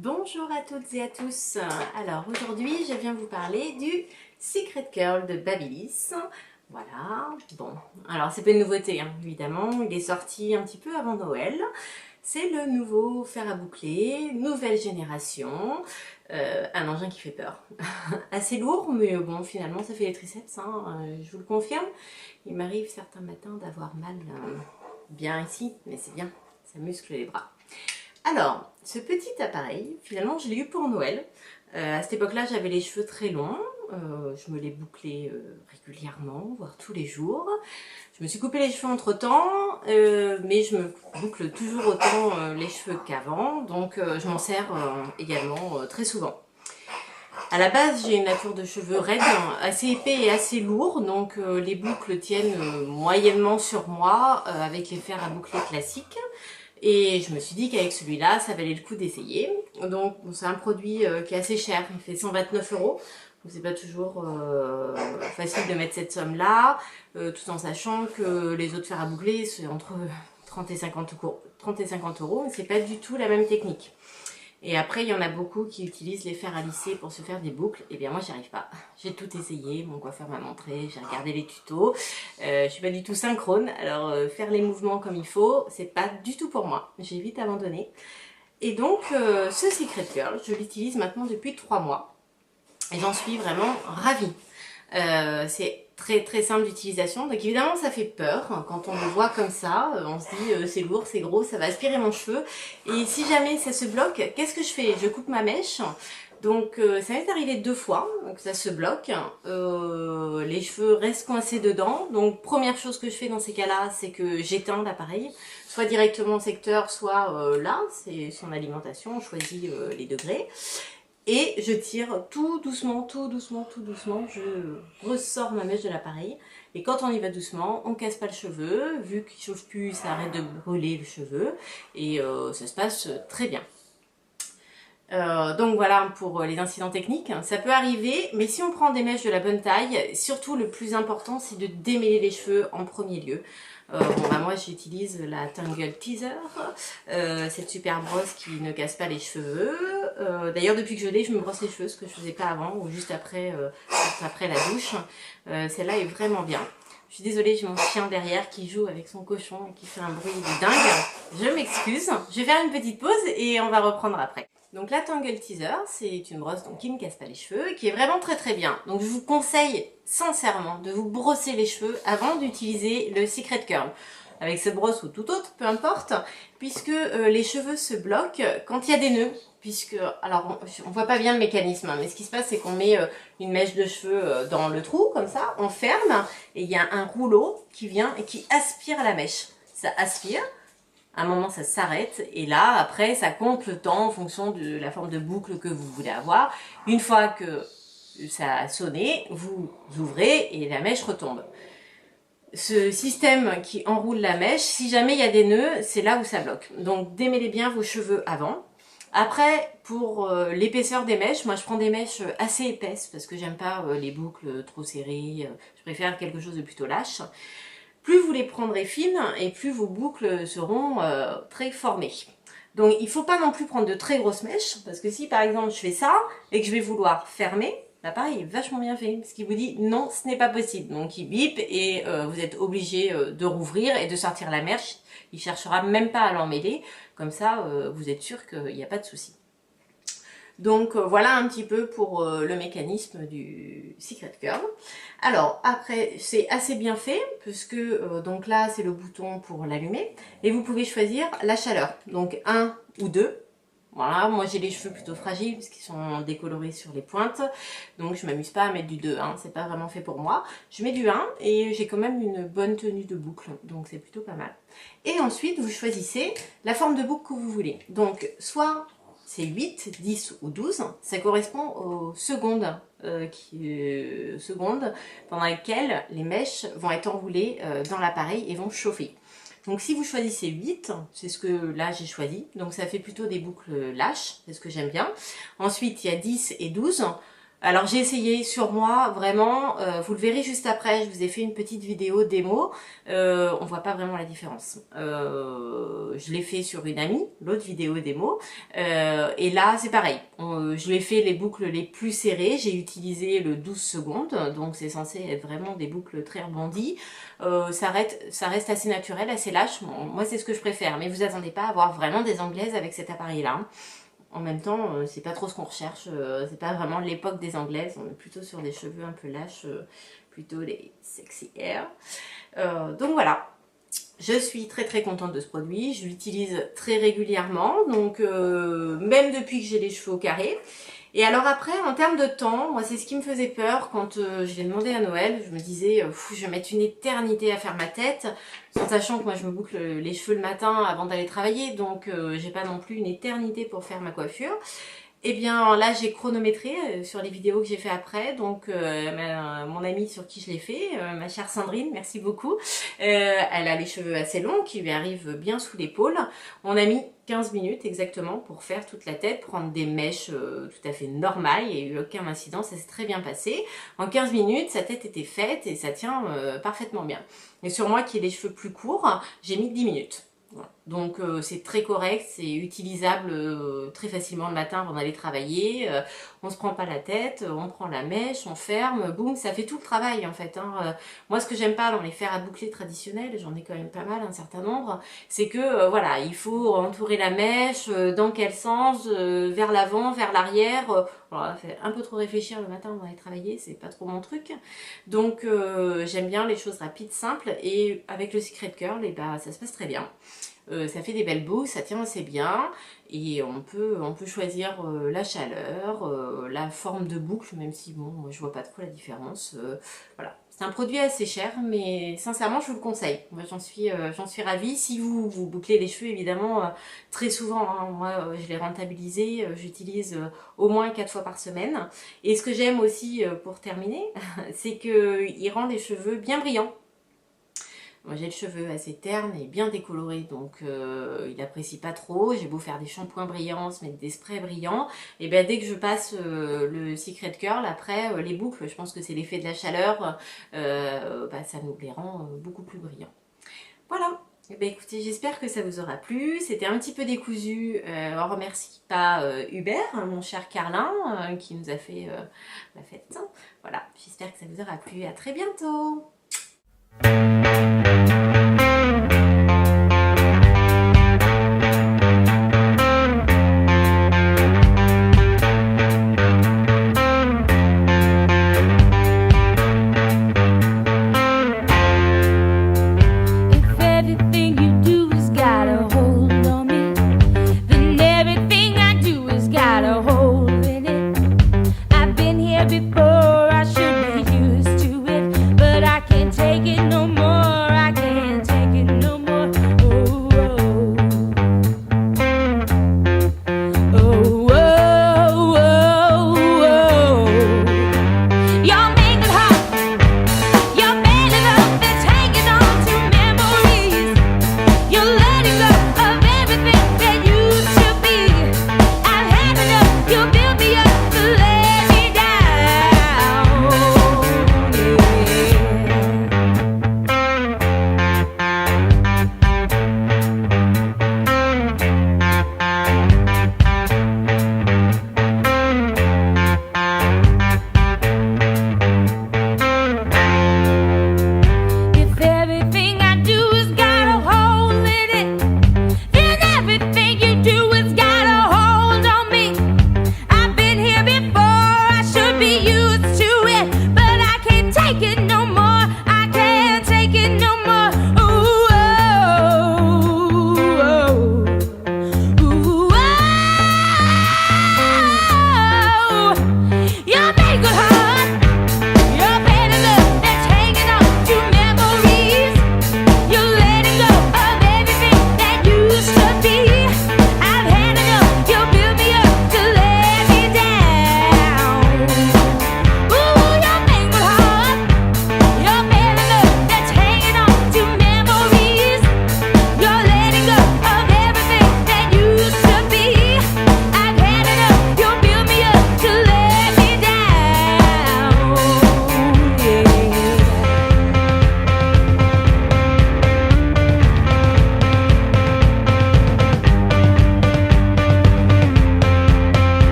Bonjour à toutes et à tous. Alors aujourd'hui je viens vous parler du Secret Curl de Babyliss. Voilà, bon, alors c'est pas une nouveauté hein, évidemment, il est sorti un petit peu avant Noël. C'est le nouveau fer à boucler, nouvelle génération, un engin qui fait peur. Assez lourd, mais bon finalement ça fait les triceps, hein, je vous le confirme. Il m'arrive certains matins d'avoir mal bien ici, mais c'est bien, ça muscle les bras. Alors, ce petit appareil, finalement, je l'ai eu pour Noël. À cette époque-là, j'avais les cheveux très longs. Je me les bouclais régulièrement, voire tous les jours. Je me suis coupé les cheveux entre-temps, mais je me boucle toujours autant les cheveux qu'avant. Donc, je m'en sers également très souvent. À la base, j'ai une nature de cheveux raide, assez épais et assez lourd. Donc, les boucles tiennent moyennement sur moi avec les fers à boucler classiques. Et je me suis dit qu'avec celui-là, ça valait le coup d'essayer. Donc bon, c'est un produit qui est assez cher, il fait 129 €. Donc c'est pas toujours facile de mettre cette somme-là, tout en sachant que les autres fers à boucler, c'est entre 30 et 50 €, mais c'est pas du tout la même technique. Et après, il y en a beaucoup qui utilisent les fers à lisser pour se faire des boucles. Eh bien, moi, j'y arrive pas. J'ai tout essayé, mon coiffeur m'a montré, j'ai regardé les tutos. Je suis pas du tout synchrone, alors faire les mouvements comme il faut, c'est pas du tout pour moi. J'ai vite abandonné. Et donc, ce Secret Curl, je l'utilise maintenant depuis 3 mois. Et j'en suis vraiment ravie. C'est très simple d'utilisation, donc évidemment ça fait peur quand on le voit comme ça, on se dit c'est lourd, c'est gros, ça va aspirer mon cheveu, et si jamais ça se bloque, qu'est-ce que je fais? Je coupe ma mèche, donc ça m'est arrivé 2 fois, donc ça se bloque, les cheveux restent coincés dedans, donc première chose que je fais dans ces cas-là, c'est que j'éteins l'appareil, soit directement au secteur, soit là, c'est son alimentation, on choisit les degrés. Et je tire tout doucement, je ressors ma mèche de l'appareil. Et quand on y va doucement, on ne casse pas le cheveu. Vu qu'il ne chauffe plus, ça arrête de brûler le cheveu. Et ça se passe très bien. Donc voilà pour les incidents techniques. Ça peut arriver, mais si on prend des mèches de la bonne taille, surtout le plus important, c'est de démêler les cheveux en premier lieu. Bon, bah moi j'utilise la Tangle Teaser, cette super brosse qui ne casse pas les cheveux. D'ailleurs depuis que je l'ai, je me brosse les cheveux, ce que je faisais pas avant ou juste après la douche. Celle-là est vraiment bien. Je suis désolée, j'ai mon chien derrière qui joue avec son cochon et qui fait un bruit de dingue. Je m'excuse, je vais faire une petite pause et on va reprendre après. Donc la Tangle Teaser, c'est une brosse donc, qui ne casse pas les cheveux, qui est vraiment très bien. Donc je vous conseille sincèrement de vous brosser les cheveux avant d'utiliser le Secret Curl. Avec cette brosse ou tout autre, peu importe, puisque les cheveux se bloquent quand il y a des nœuds. Puisque, alors on voit pas bien le mécanisme, hein, mais ce qui se passe c'est qu'on met une mèche de cheveux dans le trou, comme ça, on ferme, et il y a un rouleau qui vient et qui aspire la mèche. Ça aspire. À un moment, ça s'arrête et là, après, ça compte le temps en fonction de la forme de boucle que vous voulez avoir. Une fois que ça a sonné, vous ouvrez et la mèche retombe. Ce système qui enroule la mèche, si jamais il y a des nœuds, c'est là où ça bloque. Donc, démêlez bien vos cheveux avant. Après, pour l'épaisseur des mèches, moi je prends des mèches assez épaisses parce que j'aime pas les boucles trop serrées. Je préfère quelque chose de plutôt lâche. Plus vous les prendrez fines et plus vos boucles seront très formées. Donc il ne faut pas non plus prendre de très grosses mèches, parce que si par exemple je fais ça et que je vais vouloir fermer, l'appareil est vachement bien fait, parce qu'il vous dit non, ce n'est pas possible. Donc il bip et vous êtes obligé de rouvrir et de sortir la mèche. Il ne cherchera même pas à l'emmêler, comme ça vous êtes sûr qu'il n'y a pas de souci. Donc voilà un petit peu pour le mécanisme du Secret Curl. Alors après c'est assez bien fait puisque donc là c'est le bouton pour l'allumer et vous pouvez choisir la chaleur. Donc 1 ou 2. Voilà, moi j'ai les cheveux plutôt fragiles parce qu'ils sont décolorés sur les pointes. Donc je m'amuse pas à mettre du 2, hein, c'est pas vraiment fait pour moi. Je mets du 1 et j'ai quand même une bonne tenue de boucle. Donc c'est plutôt pas mal. Et ensuite vous choisissez la forme de boucle que vous voulez. Donc soit c'est 8, 10 ou 12, ça correspond aux secondes, secondes pendant lesquelles les mèches vont être enroulées dans l'appareil et vont chauffer. Donc si vous choisissez 8, c'est ce que là j'ai choisi, donc ça fait plutôt des boucles lâches, c'est ce que j'aime bien. Ensuite il y a 10 et 12, Alors j'ai essayé sur moi, vraiment, vous le verrez juste après, je vous ai fait une petite vidéo démo, on voit pas vraiment la différence. Je l'ai fait sur une amie, l'autre vidéo démo, et là c'est pareil, je lui ai fait les boucles les plus serrées, j'ai utilisé le 12 secondes, donc c'est censé être vraiment des boucles très rebondies, ça reste assez naturel, assez lâche, bon, moi c'est ce que je préfère, mais vous attendez pas à avoir vraiment des anglaises avec cet appareil-là. Hein. En même temps, c'est pas trop ce qu'on recherche, c'est pas vraiment l'époque des anglaises, on est plutôt sur des cheveux un peu lâches, plutôt les sexy hair. Donc voilà, je suis très très contente de ce produit, je l'utilise très régulièrement, donc même depuis que j'ai les cheveux au carré. Et alors après, en termes de temps, moi c'est ce qui me faisait peur quand je l'ai demandé à Noël. Je me disais, je vais mettre une éternité à faire ma tête, en sachant que moi je me boucle les cheveux le matin avant d'aller travailler, donc j'ai pas non plus une éternité pour faire ma coiffure. Eh bien là j'ai chronométré sur les vidéos que j'ai fait après, donc mon amie sur qui je l'ai fait, ma chère Sandrine, merci beaucoup, elle a les cheveux assez longs qui lui arrivent bien sous l'épaule. On a mis 15 minutes exactement pour faire toute la tête, prendre des mèches tout à fait normales, il n'y a eu aucun incident, ça s'est très bien passé. En 15 minutes, sa tête était faite et ça tient parfaitement bien. Et sur moi qui ai les cheveux plus courts, j'ai mis 10 minutes. Voilà. Donc c'est très correct, c'est utilisable très facilement le matin avant d'aller travailler, on se prend pas la tête, on prend la mèche, on ferme, boum, ça fait tout le travail en fait. Hein. Moi ce que j'aime pas dans les fers à boucler traditionnels, j'en ai quand même pas mal, un certain nombre, c'est que voilà, il faut entourer la mèche, dans quel sens, vers l'avant, vers l'arrière, voilà, ça fait un peu trop réfléchir le matin avant d'aller travailler, c'est pas trop mon truc. Donc j'aime bien les choses rapides, simples, et avec le Secret Curl, et bah, ça se passe très bien. Ça fait des belles boucles, ça tient assez bien et on peut choisir la chaleur, la forme de boucle, même si bon, moi je vois pas trop la différence. Voilà, c'est un produit assez cher, mais sincèrement je vous le conseille. Moi j'en suis ravie. Si vous vous bouclez les cheveux évidemment très souvent, hein, moi je l'ai rentabilisé, j'utilise au moins 4 fois par semaine. Et ce que j'aime aussi pour terminer, c'est qu'il rend les cheveux bien brillants. Moi j'ai le cheveu assez terne et bien décoloré, donc il apprécie pas trop. J'ai beau faire des shampoings brillants, mettre des sprays brillants, et bien dès que je passe le Secret Curl, après les boucles, je pense que c'est l'effet de la chaleur, bah, ça nous les rend beaucoup plus brillants. Voilà. Eh bien, écoutez, j'espère que ça vous aura plu. C'était un petit peu décousu. On remercie pas Hubert, hein, mon cher Carlin, qui nous a fait la fête. Voilà, j'espère que ça vous aura plu. À très bientôt.